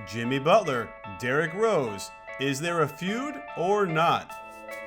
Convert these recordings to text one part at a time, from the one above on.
Jimmy Butler, Derrick Rose. Is there a feud or not?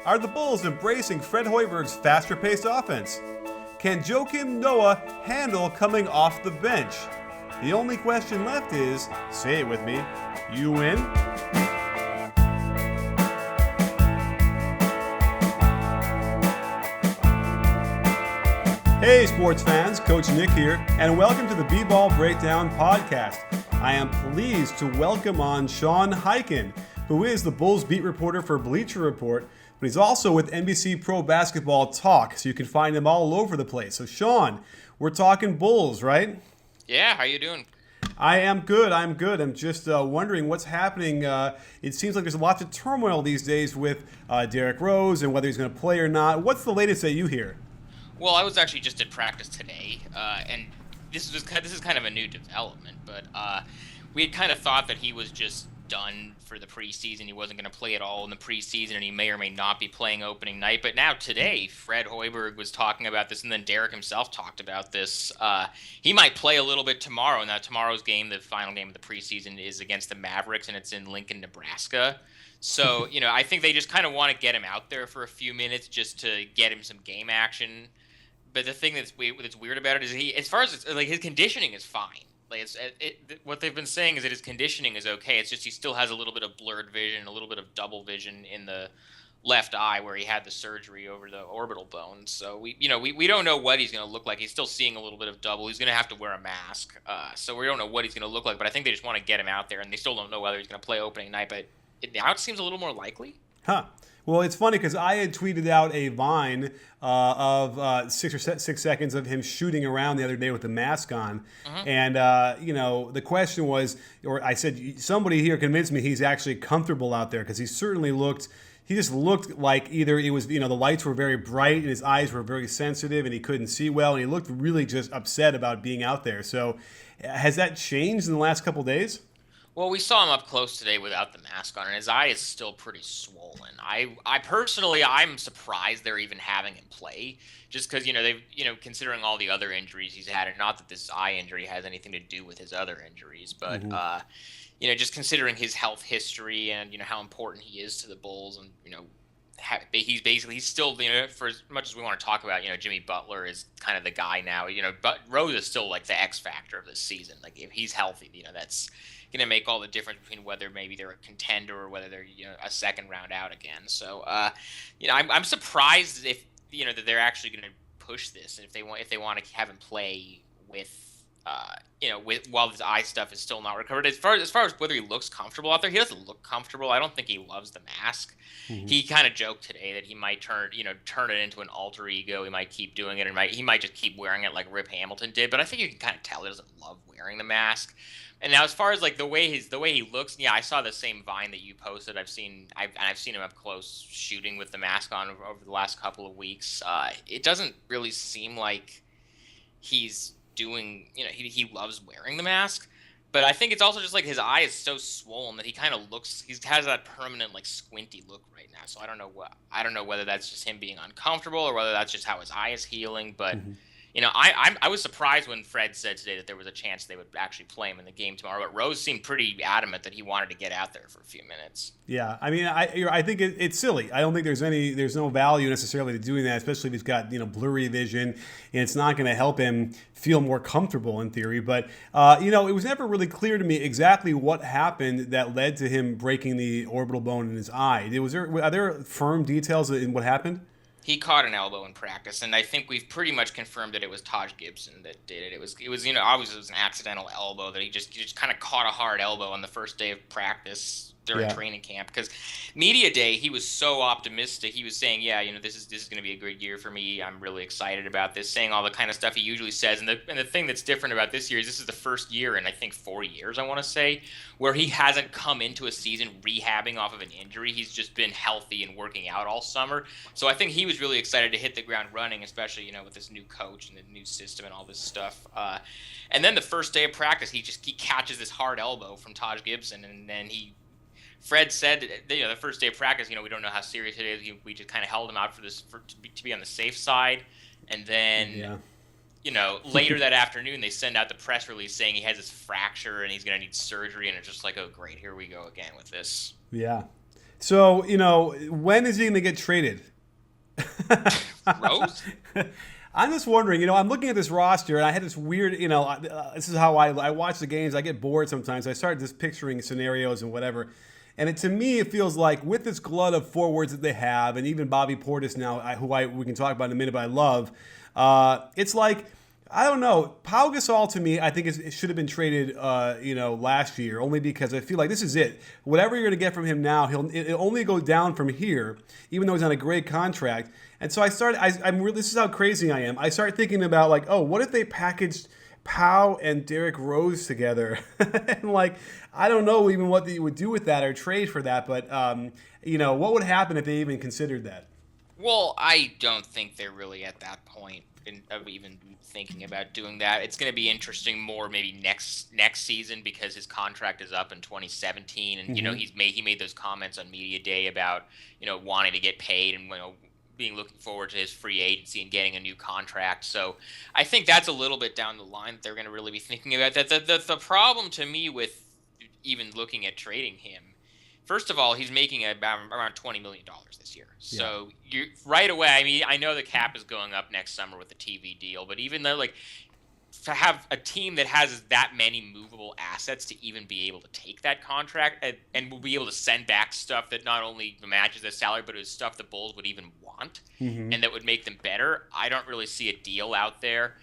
Are the Bulls embracing Fred Hoiberg's faster-paced offense? Can Joakim Noah handle coming off the bench? The only question left is, say it with me, you win? Hey sports fans, Coach Nick here, and welcome to the BBallBreakdown podcast. I am pleased to welcome on Sean Highkin, who is the Bulls beat reporter for Bleacher Report, but he's also with NBC Pro Basketball Talk, so you can find him all over the place. So Sean, we're talking Bulls, right? Yeah, how you doing? I am good. I'm just wondering what's happening. It seems like there's lots of turmoil these days with Derrick Rose and whether he's going to play or not. What's the latest that you hear? Well, I was actually just at practice today, and this is kind of a new development, but we had kind of thought that he was just done for the preseason. He wasn't going to play at all in the preseason, and he may or may not be playing opening night. But now today, Fred Hoiberg was talking about this, and then Derrick himself talked about this. He might play a little bit tomorrow. Now, tomorrow's game, the final game of the preseason, is against the Mavericks, and it's in Lincoln, Nebraska. So, I think they just kind of want to get him out there for a few minutes just to get him some game action. But the thing that's weird about it is as far as his conditioning is fine. What they've been saying is that his conditioning is okay. It's just he still has a little bit of blurred vision, a little bit of double vision in the left eye where he had the surgery over the orbital bone. So we don't know what he's going to look like. He's still seeing a little bit of double. He's going to have to wear a mask. So we don't know what he's going to look like. But I think they just want to get him out there, and they still don't know whether he's going to play opening night. But now it seems a little more likely. Huh. Well, it's funny because I had tweeted out a Vine of 6 seconds of him shooting around the other day with the mask on. Mm-hmm. And, the question was, or I said, somebody here convinced me he's actually comfortable out there because he just looked like either it was, the lights were very bright and his eyes were very sensitive and he couldn't see well. And he looked really just upset about being out there. So has that changed in the last couple of days? Well, we saw him up close today without the mask on, and his eye is still pretty swollen. I personally, I'm surprised they're even having him play, just because they've considering all the other injuries he's had, and not that this eye injury has anything to do with his other injuries, but just considering his health history and how important he is to the Bulls, and he's still for as much as we want to talk about Jimmy Butler is kind of the guy now. But Rose is still like the X factor of this season. Like if he's healthy, that's going to make all the difference between whether maybe they're a contender or whether they're a second round out again. So I'm surprised if that they're actually going to push this, and if they want to have him play with while his eye stuff is still not recovered. As far as whether he looks comfortable out there, he doesn't look comfortable. I don't think he loves the mask. Mm-hmm. He kind of joked today that he might turn it into an alter ego. He might keep doing it, and he might just keep wearing it like Rip Hamilton did. But I think you can kind of tell he doesn't love wearing the mask. And now, as far as like the way he looks, yeah, I saw the same Vine that you posted. I've seen him up close shooting with the mask on over the last couple of weeks. It doesn't really seem like he's doing, he loves wearing the mask, but I think it's also just like his eye is so swollen that he kind of has that permanent like squinty look right now. So I don't know whether that's just him being uncomfortable or whether that's just how his eye is healing. But I was surprised when Fred said today that there was a chance they would actually play him in the game tomorrow. But Rose seemed pretty adamant that he wanted to get out there for a few minutes. Yeah, I mean, I think it's silly. I don't think there's no value necessarily to doing that, especially if he's got blurry vision, and it's not going to help him feel more comfortable in theory. But it was never really clear to me exactly what happened that led to him breaking the orbital bone in his eye. Are there firm details in what happened? He caught an elbow in practice, and I think we've pretty much confirmed that it was Taj Gibson that did it. It was obviously it was an accidental elbow that he just kind of caught a hard elbow on the first day of practice during training camp. Because media day, he was so optimistic. He was saying, this is going to be a great year for me. I'm really excited about this, saying all the kind of stuff he usually says. And the thing that's different about this year is this is the first year in I think 4 years, I want to say, where he hasn't come into a season rehabbing off of an injury. He's just been healthy and working out all summer. So I think he was really excited to hit the ground running, especially with this new coach and the new system and all this stuff. And then the first day of practice, he catches this hard elbow from Taj Gibson, and then Fred said, the first day of practice, we don't know how serious it is. We just kind of held him out to be on the safe side, and then later that afternoon, they send out the press release saying he has this fracture and he's going to need surgery. And it's just like, oh, great, here we go again with this. Yeah. So, when is he going to get traded? Rose? I'm just wondering, I'm looking at this roster and I had this weird, this is how I watch the games. I get bored sometimes. I start just picturing scenarios and whatever. And to me, it feels like with this glut of forwards that they have, and even Bobby Portis now, we can talk about in a minute, but I love, it's like, I don't know. Pau Gasol to me, I think it should have been traded, last year, only because I feel like this is it. Whatever you're going to get from him now, it'll only go down from here, even though he's on a great contract. And so this is how crazy I am. I start thinking about like, oh, what if they packaged Pau and Derrick Rose together? And like, I don't know even what they would do with that or trade for that, but what would happen if they even considered that? Well, I don't think they're really at that point of even thinking about doing that. It's going to be interesting more maybe next season because his contract is up in 2017, and he made those comments on media day about wanting to get paid and being looking forward to his free agency and getting a new contract. So I think that's a little bit down the line that they're going to really be thinking about that. The problem to me with even looking at trading him, first of all, he's making around $20 million this year. So you right away, I mean, I know the cap is going up next summer with the TV deal, but even though to have a team that has that many movable assets to even be able to take that contract and will be able to send back stuff that not only matches their salary, but is stuff the Bulls would even want and that would make them better, I don't really see a deal out there.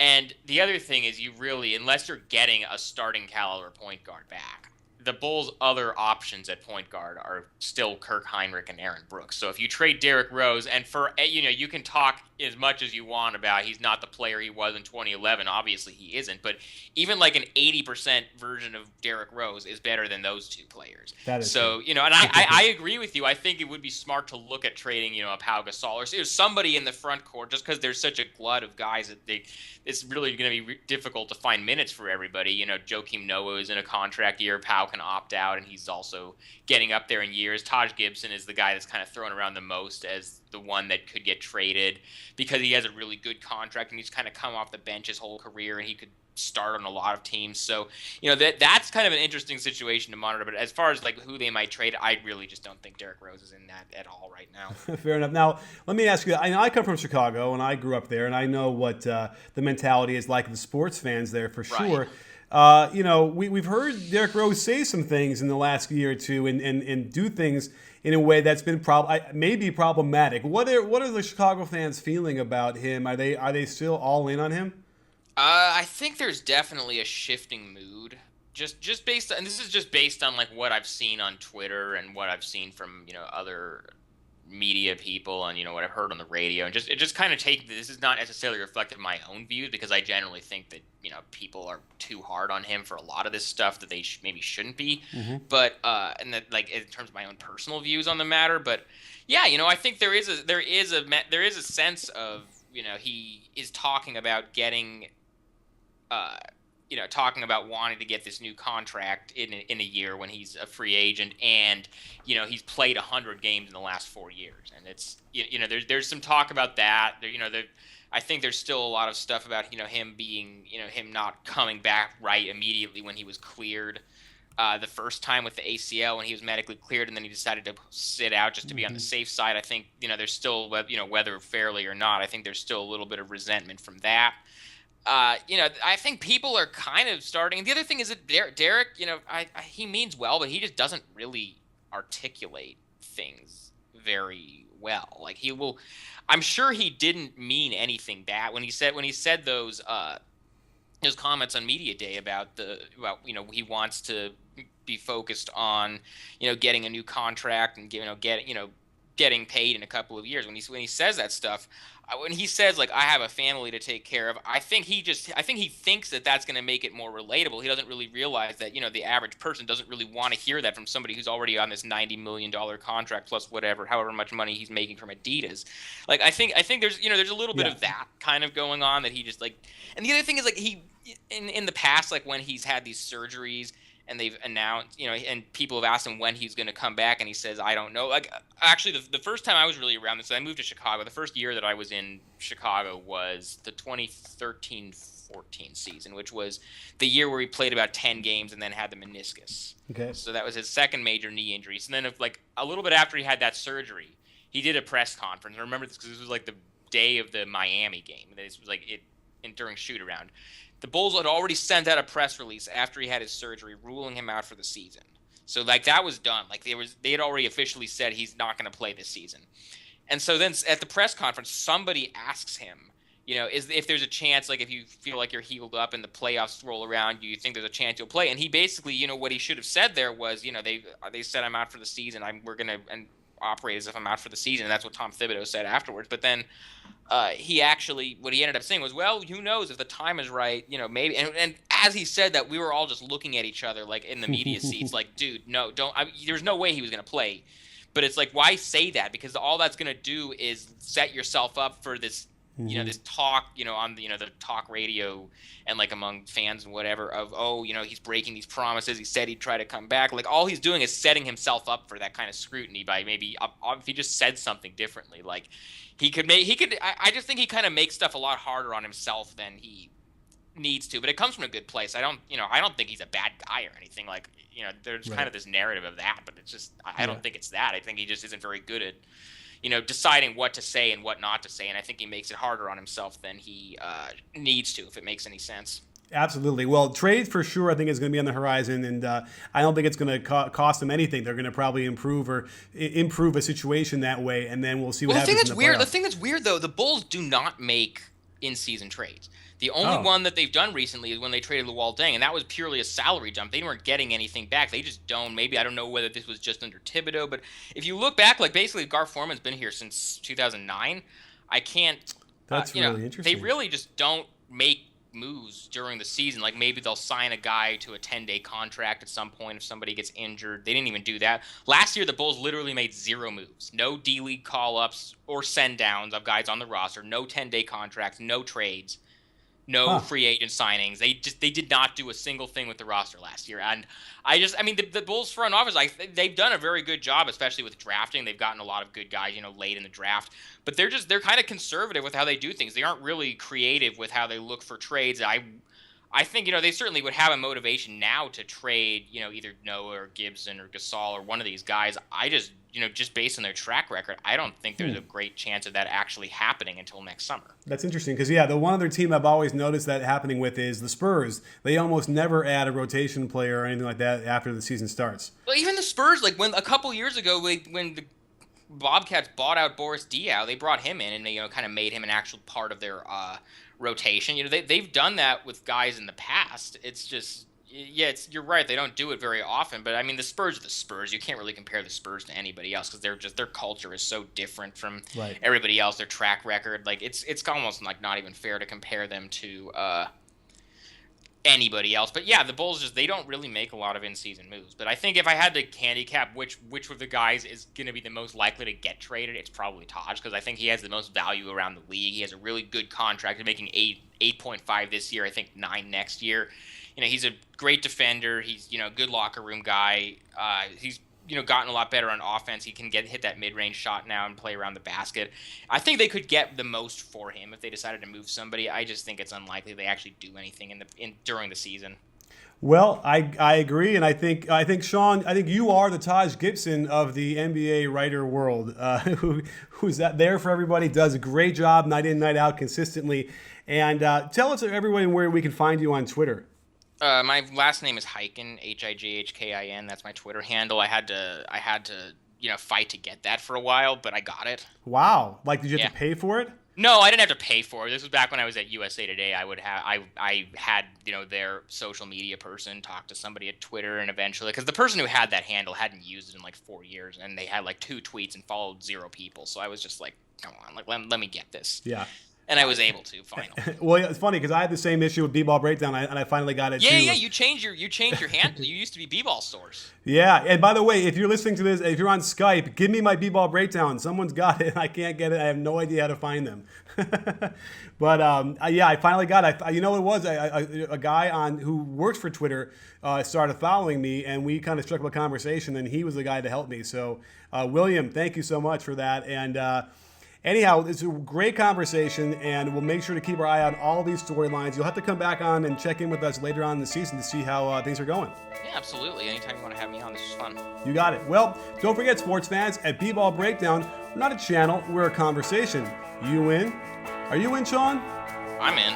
And the other thing is unless you're getting a starting caliber point guard back, the Bulls' other options at point guard are still Kirk Hinrich and Aaron Brooks. So if you trade Derrick Rose, and you can talk as much as you want about he's not the player he was in 2011. Obviously, he isn't. But even like an 80% version of Derrick Rose is better than those two players. That is so, true. and I agree with you. I think it would be smart to look at trading, a Pau Gasol or somebody in the front court just because there's such a glut of guys that it's really going to be difficult to find minutes for everybody. Joakim Noah is in a contract year. Pau can opt out, and he's also getting up there in years. Taj Gibson is the guy that's kind of thrown around the most as the one that could get traded because he has a really good contract and he's kind of come off the bench his whole career and he could start on a lot of teams. So, that's kind of an interesting situation to monitor. But as far as like who they might trade, I really just don't think Derrick Rose is in that at all right now. Fair enough. Now, let me ask you, I come from Chicago and I grew up there and I know what the mentality is like of the sports fans there for sure. We've heard Derrick Rose say some things in the last year or two and do things in a way that's been maybe problematic. What are the Chicago fans feeling about him? Are they still all in on him? I think there's definitely a shifting mood. Just based on, and this is just based on like what I've seen on Twitter and what I've seen from other media people and what I've heard on the radio, and just kind of this is not necessarily reflective of my own views because I generally think that people are too hard on him for a lot of this stuff that they maybe shouldn't be, but and that like in terms of my own personal views on the matter. But yeah, I think there is a sense of he is talking about getting talking about wanting to get this new contract in a year when he's a free agent, and he's played 100 games in the last 4 years, and it's there's some talk about that. I think there's still a lot of stuff about him being him not coming back right immediately when he was cleared the first time with the ACL when he was medically cleared, and then he decided to sit out just to be on the safe side. I think there's still whether fairly or not, I think there's still a little bit of resentment from that. I think people are kind of starting. And the other thing is that Derrick, he means well, but he just doesn't really articulate things very well. Like I'm sure he didn't mean anything bad when he said those his comments on media day about he wants to be focused on getting a new contract and getting paid in a couple of years. When he says that stuff, when he says like I have a family to take care of, I think he thinks that that's going to make it more relatable. He doesn't really realize that the average person doesn't really want to hear that from somebody who's already on this $90 million contract plus however much money he's making from Adidas. Like I think there's there's a little bit of that kind of going on that he just like. And the other thing is like he in the past, like when he's had these surgeries and they've announced, and people have asked him when he's going to come back, and he says, I don't know. Like, actually, the first time I was really around this, I moved to Chicago. The first year that I was in Chicago was the 2013-14 season, which was the year where he played about 10 games and then had the meniscus. Okay. So that was his second major knee injury. So then, a little bit after he had that surgery, he did a press conference. I remember this because this was like the day of the Miami game. This was during shoot around. The Bulls had already sent out a press release after he had his surgery, ruling him out for the season. So that was done. They had already officially said he's not going to play this season. And so then at the press conference, somebody asks him, if there's a chance, if you feel like you're healed up and the playoffs roll around, do you think there's a chance you'll play? And he basically, what he should have said there was, they said I'm out for the season. We're going to operate as if I'm out for the season. And that's what Tom Thibodeau said afterwards. But then what he ended up saying was, well, who knows if the time is right, maybe. And as he said that, we were all just looking at each other in the media seats, dude, no, don't. There's no way he was going to play. But it's why say that? Because all that's going to do is set yourself up for this, this talk, on the talk radio and among fans and whatever of, he's breaking these promises. He said he'd try to come back. All he's doing is setting himself up for that kind of scrutiny by maybe if he just said something differently. I just think he kind of makes stuff a lot harder on himself than he needs to, but it comes from a good place. I don't think he's a bad guy or anything. There's kind of this narrative of that, but it's just, I don't think it's that. I think he just isn't very good at, deciding what to say and what not to say. And I think he makes it harder on himself than he needs to, if it makes any sense. Absolutely. Well, trade for sure, I think, is going to be on the horizon, and I don't think it's going to cost them anything. They're going to probably improve a situation that way, and then we'll see what happens. The thing that's weird, though, the Bulls do not make in-season trades. The only one that they've done recently is when they traded Luol Deng, and that was purely a salary jump. They weren't getting anything back. They just don't. Maybe, I don't know whether this was just under Thibodeau, but if you look back, basically Gar Forman's been here since 2009. I can't. That's really interesting. They really just don't make moves during the season. Maybe they'll sign a guy to a 10-day contract at some point if somebody gets injured. They didn't even do that. Last year, the Bulls literally made 0 moves. No D-League call-ups or send-downs of guys on the roster. No 10-day contracts. No trades. No free agent signings. They did not do a single thing with the roster last year. And the Bulls front office, they've done a very good job, especially with drafting. They've gotten a lot of good guys, late in the draft. But they're kind of conservative with how they do things. They aren't really creative with how they look for trades. I think, they certainly would have a motivation now to trade, either Noah or Gibson or Gasol or one of these guys. I just, just based on their track record, I don't think there's a great chance of that actually happening until next summer. That's interesting because, the one other team I've always noticed that happening with is the Spurs. They almost never add a rotation player or anything like that after the season starts. Well, even the Spurs, when a couple years ago, when the Bobcats bought out Boris Diaw, they brought him in and they, kind of made him an actual part of their rotation. They've done that with guys in the past. It's just, you're right. They don't do it very often. But the Spurs are the Spurs. You can't really compare the Spurs to anybody else because their culture is so different from everybody else. Their track record, it's almost not even fair to compare them to anybody else. But the Bulls they don't really make a lot of in-season moves. But I think if I had to handicap which of the guys is going to be the most likely to get traded, it's probably Taj, because I think he has the most value around the league. He has a really good contract. He's making 8.5 this year, I think 9 next year. He's a great defender. He's a good locker room guy. He's gotten a lot better on offense. He can hit that mid-range shot now and play around the basket. I think they could get the most for him if they decided to move somebody. I just think it's unlikely they actually do anything during the season. Well, I agree, and I think Sean, you are the Taj Gibson of the NBA writer world, who's there for everybody, does a great job night in, night out, consistently. And tell us everyone where we can find you on Twitter. My last name is Highkin, Highkin. That's my Twitter handle. I had to fight to get that for a while, but I got it. Wow! Did you have to pay for it? No, I didn't have to pay for it. This was back when I was at USA Today. I had their social media person talk to somebody at Twitter, and eventually, because the person who had that handle hadn't used it in 4 years, and they had 2 tweets and followed 0 people. So I was just come on, let me get this. Yeah. And I was able to finally. Well, it's funny because I had the same issue with B-Ball Breakdown, and I finally got it too. Yeah. You changed your handle. You used to be B-Ball Stores. Yeah, and by the way, if you're listening to this, if you're on Skype, give me my B-Ball Breakdown. Someone's got it, and I can't get it. I have no idea how to find them. But yeah, I finally got it. You know what it was? A guy who works for Twitter started following me, and we kind of struck up a conversation, and he was the guy to help me. So, William, thank you so much for that. And anyhow, it's a great conversation, and we'll make sure to keep our eye on all these storylines. You'll have to come back on and check in with us later on in the season to see how things are going. Yeah, absolutely. Anytime you want to have me on, this is fun. You got it. Well, don't forget, sports fans, at B-Ball Breakdown, we're not a channel, we're a conversation. You in? Are you in, Sean? I'm in.